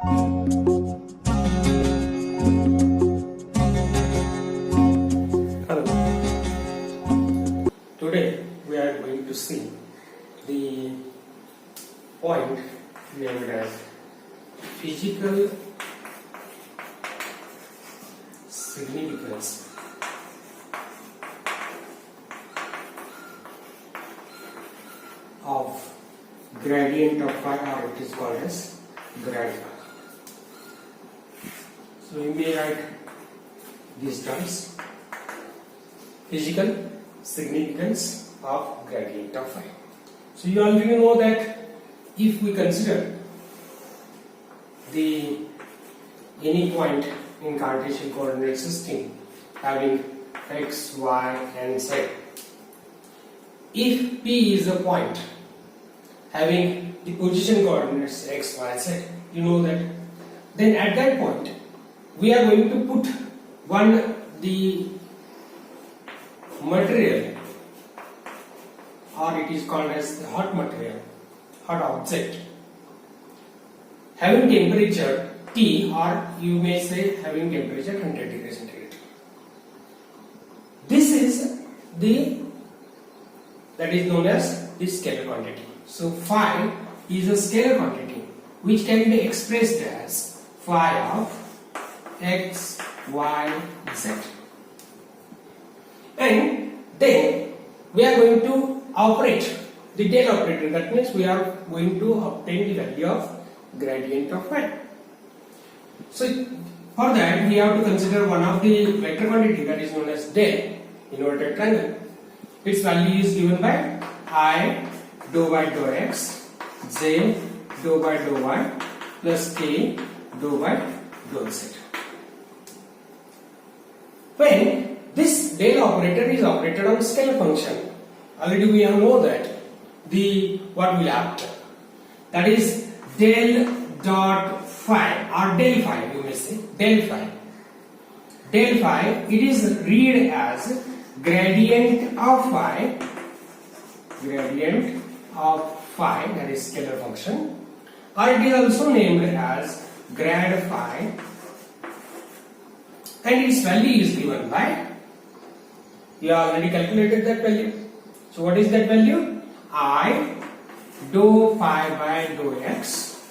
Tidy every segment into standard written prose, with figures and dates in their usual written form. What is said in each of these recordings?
Hello. Today we are going to see the point named as physical significance of gradient of phi, or it is called as grad phi. So you may write these terms: physical significance of gradient of phi. So you already know that if we consider the any point in Cartesian coordinate system having x, y and z, if P is a point having the position coordinates x, y, z, you know that, then at that point we are going to put the material, or it is called as the hot material, hot object, having temperature T, or you may say having temperature 100 degrees centigrade. This is that is known as the scalar quantity. So phi is a scalar quantity which can be expressed as phi of x, y, z. And then we are going to operate the del operator. That means we are going to obtain the value of gradient of phi. So for that we have to consider one of the vector quantity, that is known as del inverted triangle. Its value is given by I dou by dou x, j dou by dou y plus k dou by dou z. When this del operator is operated on scalar function, already we know that what will happen, that is del dot phi, or del phi, you may say del phi. Del phi, it is read as gradient of phi, that is scalar function, or it is also named as grad phi, and its value is given by, you have already calculated that value. So what is that value? I dou phi by dou x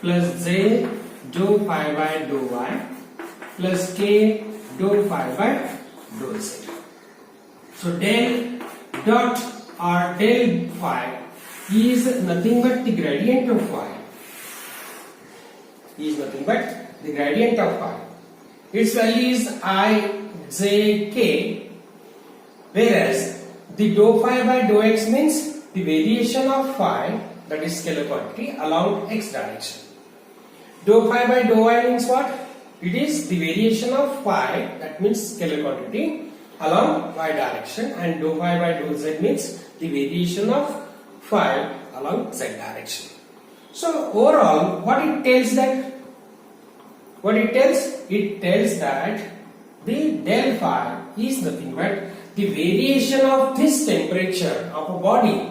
plus j dou phi by dou y plus k dou phi by dou z. So del dot or del phi is nothing but the gradient of phi. Its value is I, j, k, whereas the dou phi by dou x means the variation of phi, that is scalar quantity, along x direction. Dou phi by dou y means what? It is the variation of phi, that means scalar quantity, along y direction, and dou phi by dou z means the variation of phi along z direction. So overall, what it tells that? It tells that the del phi is nothing but the variation of this temperature of a body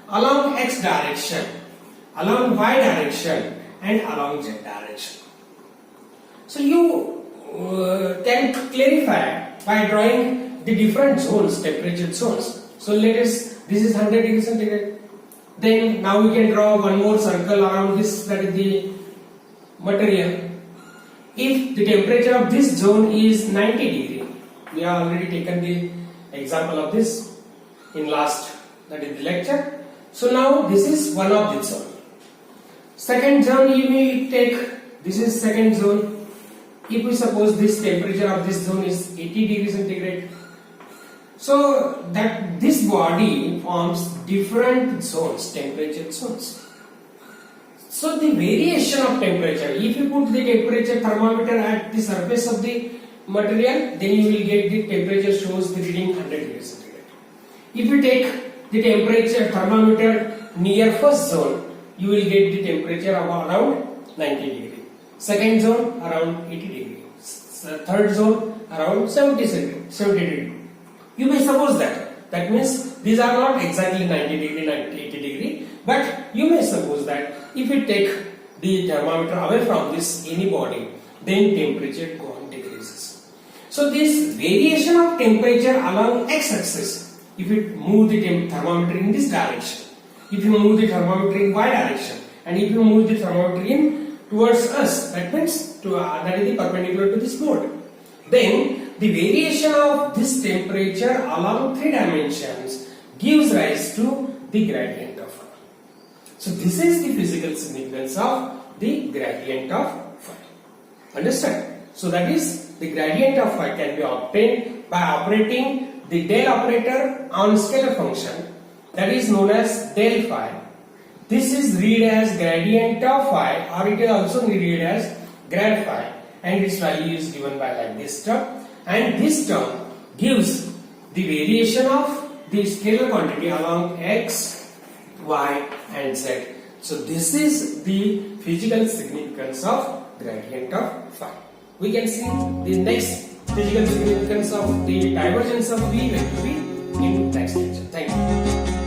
along x direction, along y direction, and along z direction. So you can clarify by drawing the different zones, temperature zones. So this is 100 degrees centigrade. Then now we can draw one more circle around this, that is the material. If the temperature of this zone is 90 degree, we have already taken the example of this in last, that is the lecture. So now this is one of the zone. Second zone you may take, this is second zone. If we suppose this temperature of this zone is 80 degrees centigrade, so that this body forms different zones, temperature zones. So the variation of temperature, if you put the temperature thermometer at the surface of the material, then you will get the temperature shows the reading 100 degrees centigrade. If you take the temperature thermometer near first zone, you will get the temperature of around 90 degree. Second zone around 80 degree. Third zone around 70 degree. You may suppose that. That means these are not exactly 90 degree, 80 degree, but you may suppose that if you take the thermometer away from this any body, then temperature go on decreases. So this variation of temperature along x-axis, if you move the thermometer in this direction, if you move the thermometer in y direction, and if you move the thermometer in towards us, that means that is the perpendicular to this board, then the variation of this temperature along 3 dimensions gives rise to the gradient of phi. So this is the physical significance of the gradient of phi. Understand? So that is the gradient of phi can be obtained by operating the del operator on scalar function, that is known as del phi. This is read as gradient of phi, or it is also read as grad phi, and its value is given by like this term, and this term gives the variation of the scalar quantity along x, y and z. So this is the physical significance of gradient of phi. We can see the next physical significance of the divergence of V vector V in next lecture. Thank you.